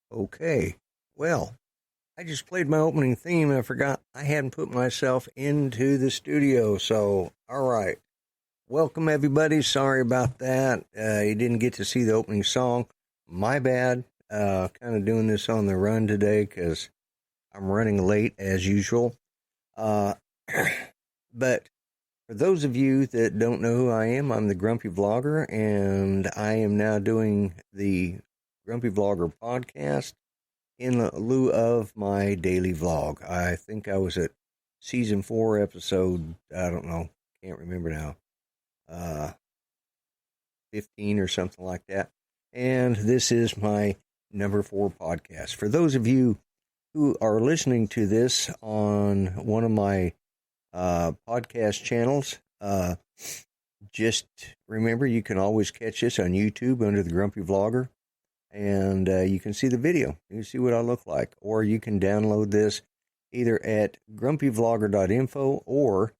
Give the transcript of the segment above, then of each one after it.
Okay, well, I just played my opening theme and I forgot I hadn't put myself into the studio. So, all right. Welcome, everybody. Sorry about that. You didn't get to see the opening song. My bad. Kind of doing this on the run today because I'm running late as usual. Uh, but for those of you that don't know who I am, I'm the Grumpy Vlogger, and I am now doing the Grumpy Vlogger podcast in lieu of my daily vlog. I think I was at season 4, episode, I don't know, can't remember now, uh, 15 or something like that. And this is my number 4 podcast. For those of you who are listening to this on one of my podcast channels, just remember you can always catch this on YouTube under the Grumpy Vlogger. And you can see the video. You can see what I look like. Or you can download this either at grumpyvlogger.info or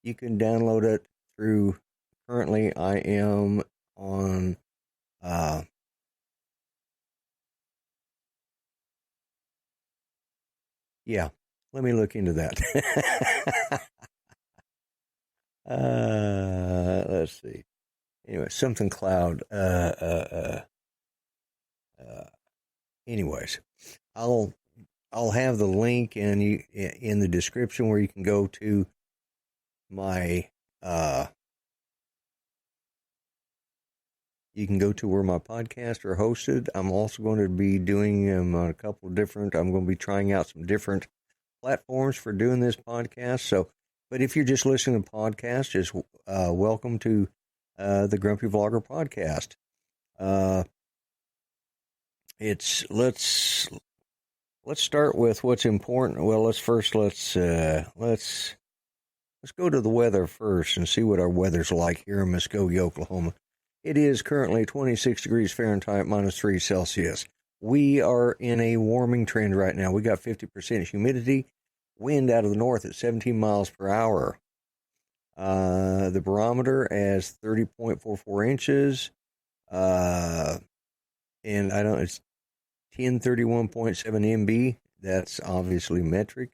you can download it through, currently I am on, yeah, let me look into that. Let's see. Anyway, something cloud. Anyways, I'll have the link in the description where you can go to my you can go to where my podcasts are hosted. I'm also going to be doing them on a couple of different. I'm going to be trying out some different platforms for doing this podcast. So, but if you're just listening to podcasts, just welcome to the Grumpy Vlogger podcast. Let's start with what's important. Well, let's go to the weather first and see what our weather's like here in Muskogee, Oklahoma. It is currently 26 degrees Fahrenheit, -3 Celsius. We are in a warming trend right now. We got 50% humidity, wind out of the north at 17 miles per hour. The barometer has 30.44 inches. And it's 1031.7 MB. That's obviously metric.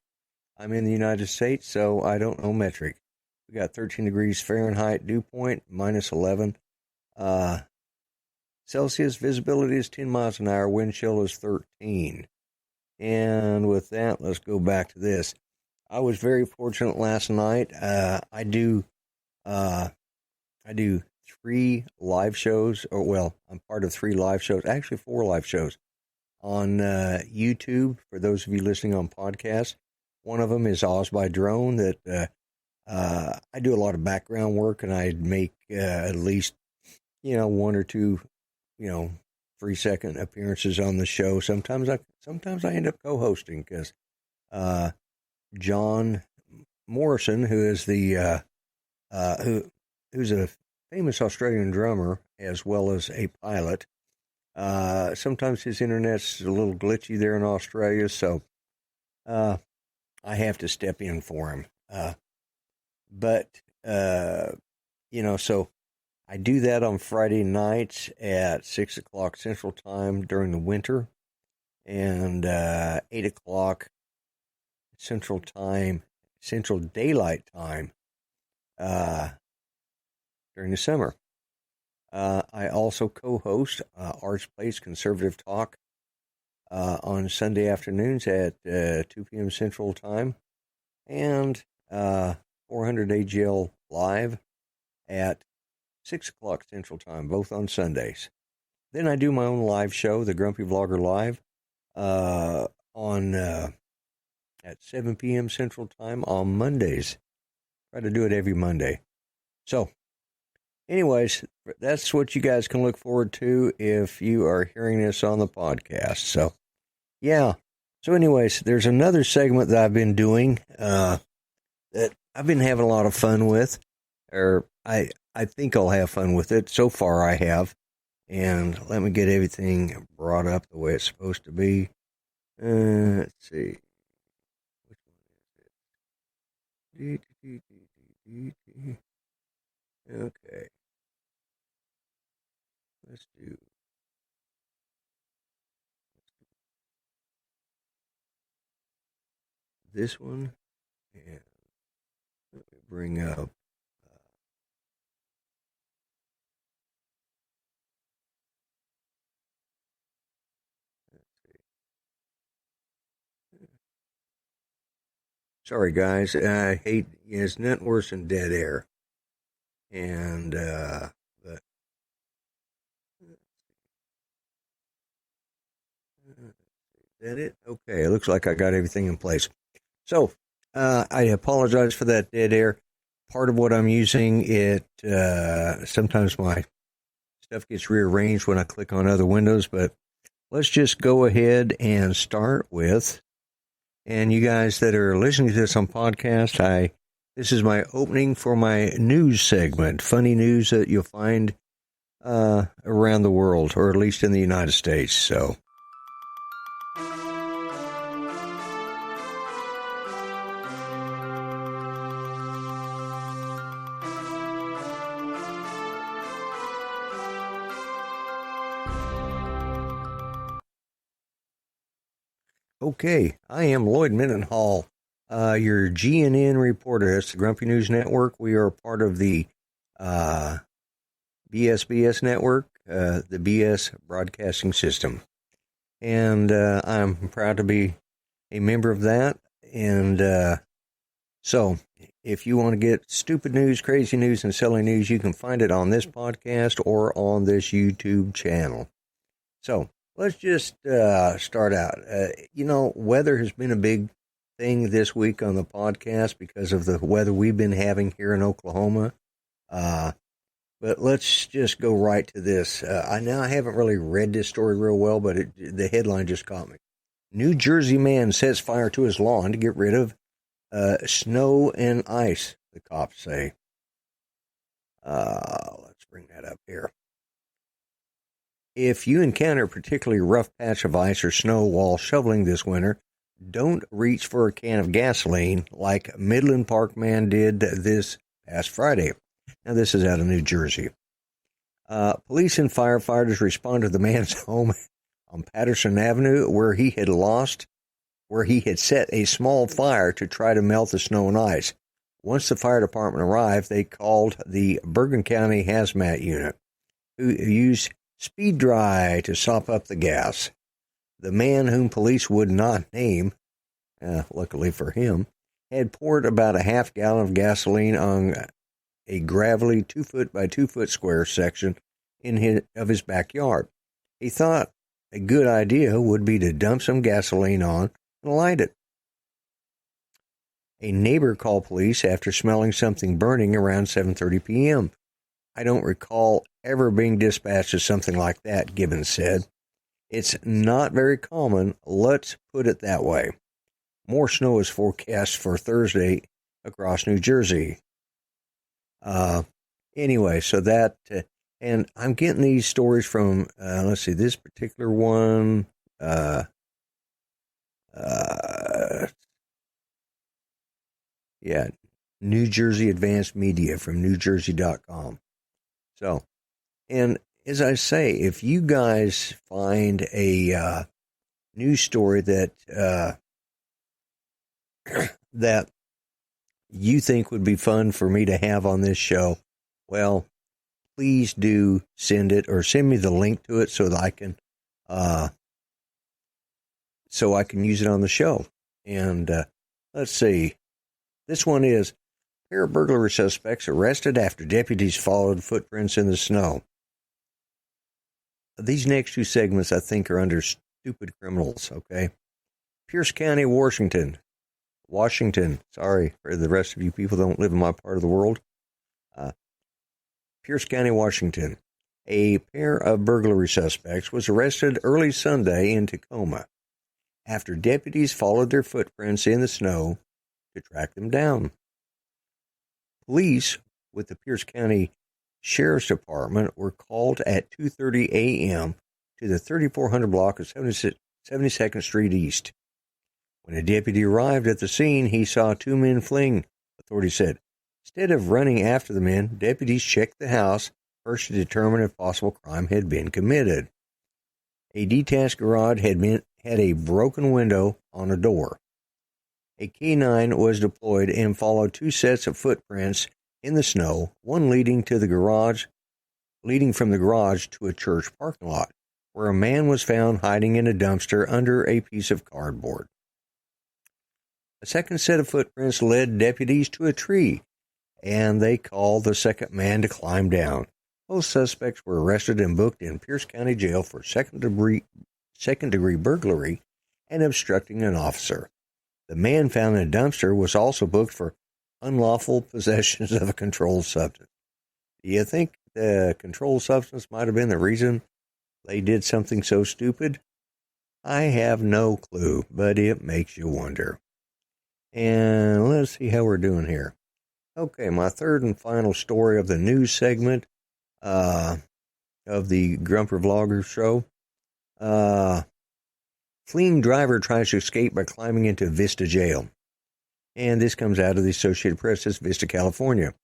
I'm in the United States, so I don't know metric. We got 13 degrees Fahrenheit, dew point, -11. Celsius, visibility is 10 miles an hour, wind chill is 13. And with that, let's go back to this. I was very fortunate last night. I do 3 live shows, I'm part of 3 live shows, actually 4 live shows on YouTube for those of you listening on podcasts. One of them is Oz by Drone that I do a lot of background work, and I make at least, 1 or 2, 3-second appearances on the show. Sometimes I end up co-hosting because John Morrison, who is who's a famous Australian drummer as well as a pilot. Sometimes his internet's a little glitchy there in Australia, so I have to step in for him. So I do that on Friday nights at 6 o'clock Central Time during the winter, and 8 o'clock Central Daylight Time during the summer. I also co-host Arts Place Conservative Talk on Sunday afternoons at 2 p.m. Central Time, and 400 AGL Live at 6 o'clock Central Time, both on Sundays. Then I do my own live show, the Grumpy Vlogger Live, at 7 p.m. Central Time on Mondays. Try to do it every Monday. So, anyways, that's what you guys can look forward to if you are hearing this on the podcast. So, yeah. So, anyways, there's another segment that I've been doing that I've been having a lot of fun with, or I think I'll have fun with it. So far, I have. And let me get everything brought up the way it's supposed to be. Let's see. Which one is it? Okay. Let's do this one, and let me bring up. Sorry, guys. I hate it's nothing worse than dead air. And but is that it? Okay, it looks like I got everything in place. So I apologize for that dead air. Part of what I'm using, sometimes my stuff gets rearranged when I click on other windows, but let's just go ahead and start with. And you guys that are listening to this on podcast, this is my opening for my news segment, funny news that you'll find around the world, or at least in the United States. So. Okay, I am Lloyd Mendenhall, your GNN reporter. That's the Grumpy News Network. We are part of the BSBS network, the BS Broadcasting System. And I'm proud to be a member of that. And so if you want to get stupid news, crazy news, and silly news, you can find it on this podcast or on this YouTube channel. So let's just start out. Weather has been a big thing this week on the podcast because of the weather we've been having here in Oklahoma. But let's just go right to this. I haven't really read this story real well, but the headline just caught me. New Jersey man sets fire to his lawn to get rid of snow and ice, the cops say. Let's bring that up here. If you encounter a particularly rough patch of ice or snow while shoveling this winter, don't reach for a can of gasoline like Midland Park man did this past Friday. Now, this is out of New Jersey. Police and firefighters responded to the man's home on Patterson Avenue where he had set a small fire to try to melt the snow and ice. Once the fire department arrived, they called the Bergen County Hazmat Unit, who used speed dry to sop up the gas. The man, whom police would not name, luckily for him, had poured about a half gallon of gasoline on a gravelly 2-foot by 2-foot square section of his backyard. He thought a good idea would be to dump some gasoline on and light it. A neighbor called police after smelling something burning around 7:30 p.m. I don't recall ever being dispatched to something like that, Gibbons said. It's not very common, let's put it that way. More snow is forecast for Thursday across New Jersey. Anyway, so that, and I'm getting these stories from, let's see, this particular one, New Jersey Advanced Media from NewJersey.com. So, and as I say, if you guys find a news story that that you think would be fun for me to have on this show, well, please do send it or send me the link to it so that I can use it on the show. And let's see, this one is pair of burglary suspects arrested after deputies followed footprints in the snow. These next two segments, I think, are under stupid criminals, okay? Pierce County, Washington. Sorry for the rest of you people who don't live in my part of the world. Pierce County, Washington. A pair of burglary suspects was arrested early Sunday in Tacoma after deputies followed their footprints in the snow to track them down. Police with the Pierce County Sheriff's Department were called at 2:30 a.m. to the 3400 block of 72nd Street East. When a deputy arrived at the scene, he saw two men fleeing, authorities said. Instead of running after the men, deputies checked the house first to determine if possible crime had been committed. A detached garage had a broken window on a door. A K-9 was deployed and followed two sets of footprints in the snow, one leading from the garage to a church parking lot, where a man was found hiding in a dumpster under a piece of cardboard. A second set of footprints led deputies to a tree, and they called the second man to climb down. Both suspects were arrested and booked in Pierce County Jail for second-degree burglary and obstructing an officer. The man found in a dumpster was also booked for unlawful possessions of a controlled substance. Do you think the controlled substance might have been the reason they did something so stupid? I have no clue, but it makes you wonder. And let's see how we're doing here. Okay, my third and final story of the news segment of the Grumper Vlogger show. Fleeing driver tries to escape by climbing into Vista Jail. And this comes out of the Associated Press, Vista, California.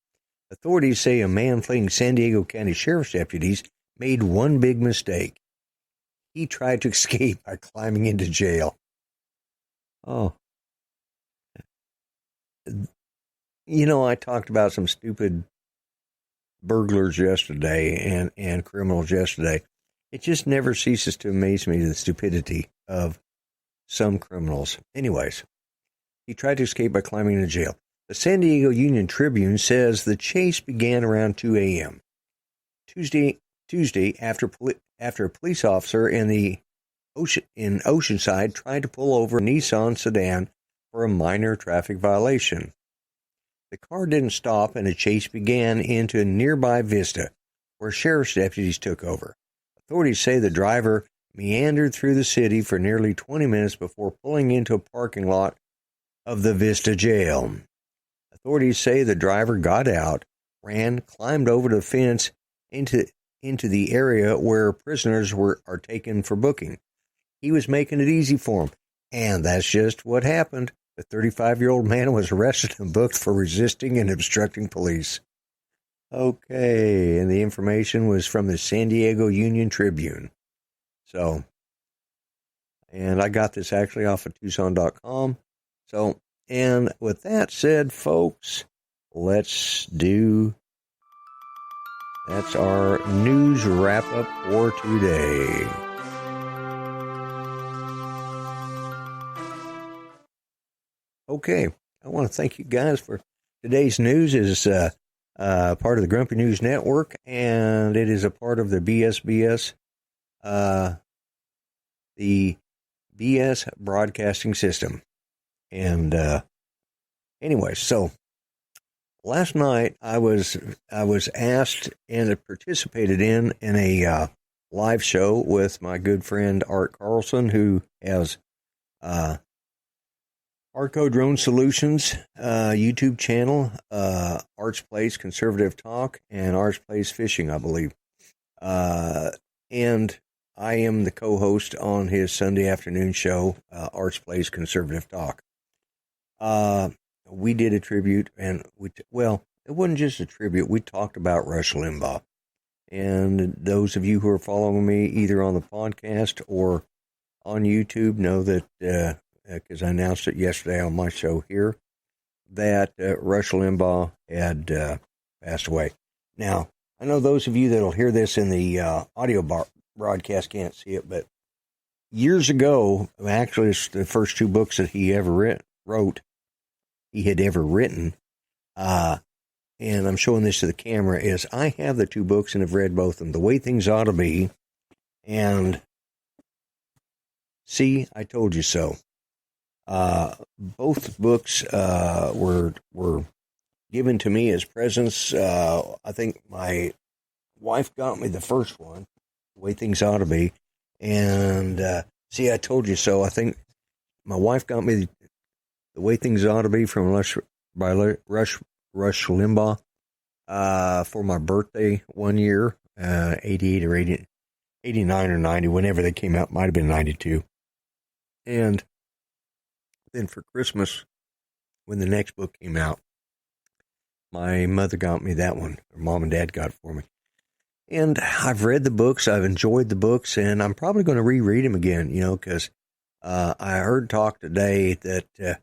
Authorities say a man fleeing San Diego County Sheriff's deputies made one big mistake. He tried to escape by climbing into jail. Oh. You know, I talked about some stupid burglars yesterday and criminals yesterday. It just never ceases to amaze me, the stupidity of some criminals. Anyways, he tried to escape by climbing into jail. The San Diego Union Tribune says the chase began around 2 a.m. Tuesday after a police officer in Oceanside tried to pull over a Nissan sedan for a minor traffic violation. The car didn't stop and a chase began into nearby Vista, where sheriff's deputies took over. Authorities say the driver meandered through the city for nearly 20 minutes before pulling into a parking lot of the Vista jail. Authorities say the driver got out, ran, climbed over the fence into the area where prisoners are taken for booking. He was making it easy for him, and that's just what happened. The 35-year-old man was arrested and booked for resisting and obstructing police. Okay, and the information was from the San Diego Union Tribune. So, and I got this actually off of Tucson.com. So, and with that said, folks, that's our news wrap-up for today. Okay, I want to thank you guys for today's news. Is part of the Grumpy News Network, and it is a part of the BSBS, the BS Broadcasting System. And anyway, so last night I was asked and participated in a live show with my good friend Art Carlson, who has Arco Drone Solutions YouTube channel, Arts Place Conservative Talk, and Arts Place Fishing, I believe. And I am the co-host on his Sunday afternoon show, Arts Place Conservative Talk. We did a tribute, and it wasn't just a tribute. We talked about Rush Limbaugh. And those of you who are following me either on the podcast or on YouTube know that because I announced it yesterday on my show here, that Rush Limbaugh had passed away. Now, I know those of you that will hear this in the audio broadcast can't see it, but years ago, actually, it's the first two books that he ever he had ever written, and I'm showing this to the camera, is I have the two books and have read both of them, The Way Things Ought to Be, and See, I Told You So. Both books were given to me as presents. I think my wife got me the first one, The Way Things Ought to Be, and See, I Told You So. I think my wife got me The Way Things Ought to Be from Rush Limbaugh for my birthday one year, 88 or 80, 89 or 90, whenever they came out. Might have been 92. And then for Christmas, when the next book came out, my mother got me that one, or Mom and Dad got it for me. And I've read the books, I've enjoyed the books, and I'm probably going to reread them again, because I heard talk today that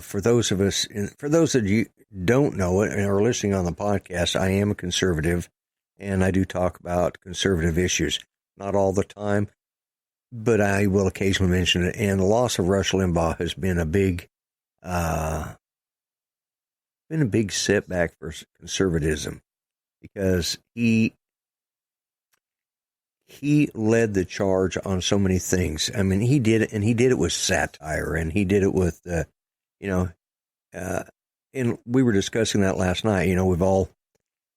for those of us, for those that you don't know it and are listening on the podcast, I am a conservative, and I do talk about conservative issues. Not all the time, but I will occasionally mention it. And the loss of Rush Limbaugh has been a big setback for conservatism, because he led the charge on so many things. I mean, he did it, and he did it with satire, and he did it with, and we were discussing that last night. You know,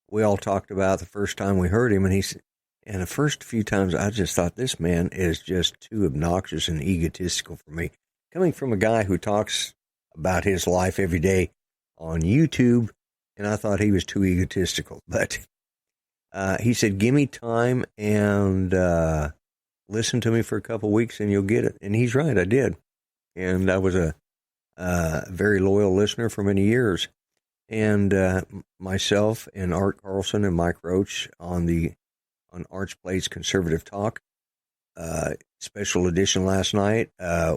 we all talked about the first time we heard him, and the first few times I just thought, this man is just too obnoxious and egotistical for me. Coming from a guy who talks about his life every day on YouTube, and I thought he was too egotistical. But he said, give me time and listen to me for a couple weeks and you'll get it. And he's right, I did. And I was a very loyal listener for many years. And myself and Art Carlson and Mike Roach on Arch Plays Conservative Talk, special edition last night,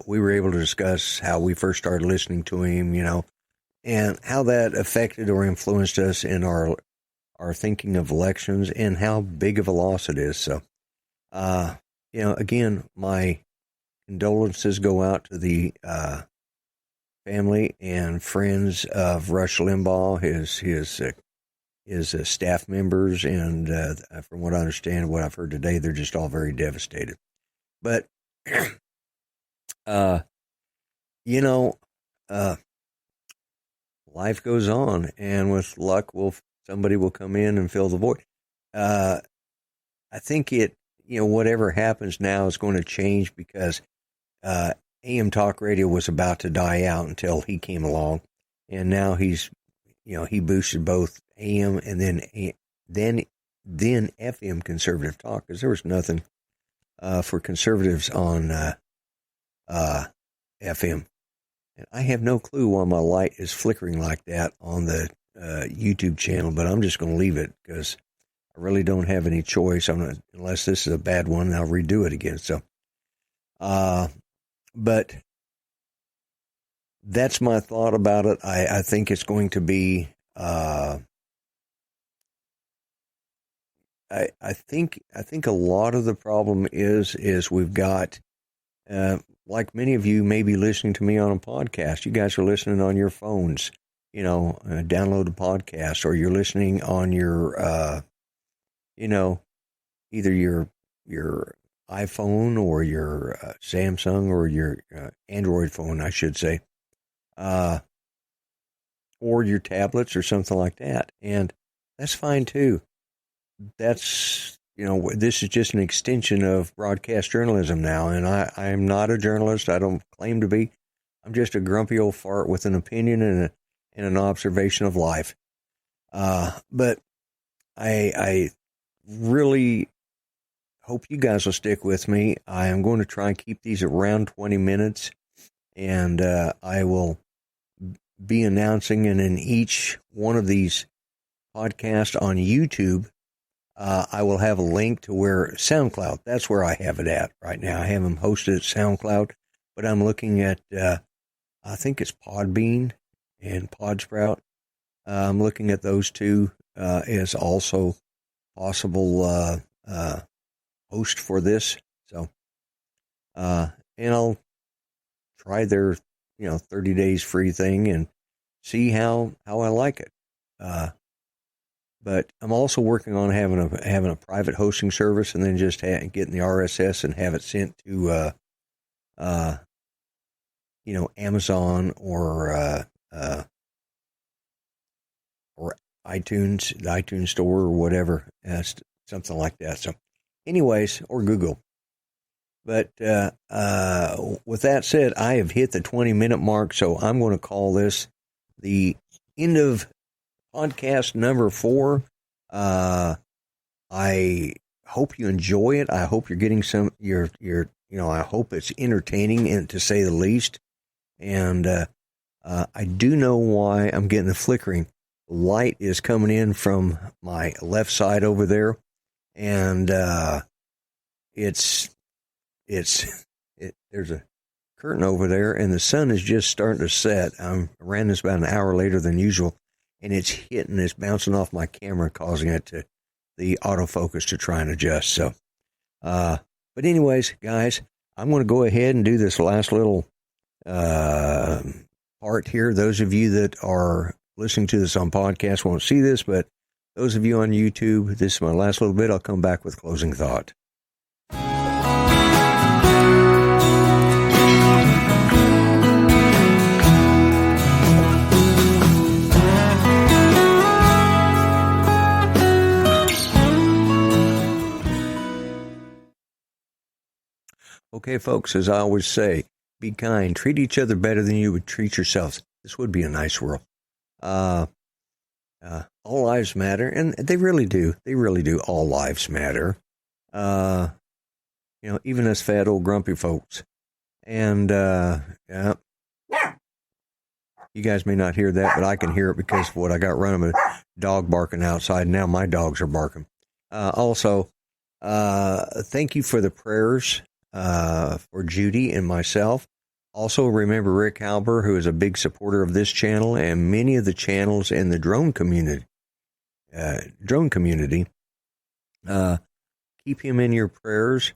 we were able to discuss how we first started listening to him, you know, and how that affected or influenced us in our thinking of elections and how big of a loss it is. So, again, my condolences go out to the family and friends of Rush Limbaugh, his staff members, and from what I understand, what I've heard today, they're just all very devastated. But, life goes on, and with luck, somebody will come in and fill the void. I think whatever happens now is going to change, because AM talk radio was about to die out until he came along, and now he boosted both AM and then FM conservative talk, because there was nothing for conservatives on FM. And I have no clue why my light is flickering like that on the YouTube channel, but I'm just going to leave it because I really don't have any choice. Unless this is a bad one, I'll redo it again. So, but that's my thought about it. I think it's going to be. I think a lot of the problem is we've got. Like many of you may be listening to me on a podcast. You guys are listening on your phones, download a podcast, or you're listening on your, either your iPhone or your Samsung or your Android phone, I should say, or your tablets or something like that. And that's fine too. That's, this is just an extension of broadcast journalism now, and I am not a journalist. I don't claim to be. I'm just a grumpy old fart with an opinion and an observation of life. But I really hope you guys will stick with me. I am going to try and keep these around 20 minutes, and I will be announcing, and in each one of these podcasts on YouTube, I will have a link to where SoundCloud, that's where I have it at right now. I have them hosted at SoundCloud, but I'm looking at, I think it's Podbean and Podsprout. I'm looking at those two as also possible host for this. So, and I'll try their, 30 days free thing and see how I like it. But I'm also working on having a private hosting service, and then just getting the RSS and have it sent to, Amazon or iTunes, the iTunes store or whatever, something like that. So, anyways, or Google. But with that said, I have hit the 20-minute mark, so I'm going to call this the end of podcast number 4. I hope you enjoy it. I hope you're getting some. I hope it's entertaining, and to say the least. And I do know why I'm getting the flickering. The light is coming in from my left side over there, and there's a curtain over there, and the sun is just starting to set. I ran this about an hour later than usual, and it's bouncing off my camera, causing it to the autofocus to try and adjust. So, but anyways, guys, I'm going to go ahead and do this last little part here. Those of you that are listening to this on podcast won't see this, but those of you on YouTube, this is my last little bit. I'll come back with closing thought. Okay, folks, as I always say, be kind. Treat each other better than you would treat yourselves. This would be a nice world. All lives matter, and they really do. They really do. All lives matter. Even us fat old grumpy folks. And yeah, you guys may not hear that, but I can hear it because of what I got running. A dog barking outside. Now my dogs are barking. Also, thank you for the prayers for Judy and myself. Also, remember Rick Halber, who is a big supporter of this channel and many of the channels in the drone community. Keep him in your prayers.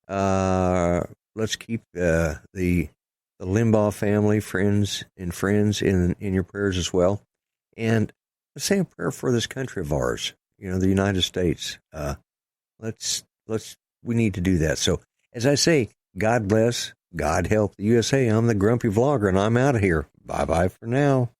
Let's keep the Limbaugh family, friends in your prayers as well. And let's say a prayer for this country of ours, the United States. We need to do that. So, as I say, God bless, God help the USA. I'm the Grumpy Vlogger, and I'm out of here. Bye-bye for now.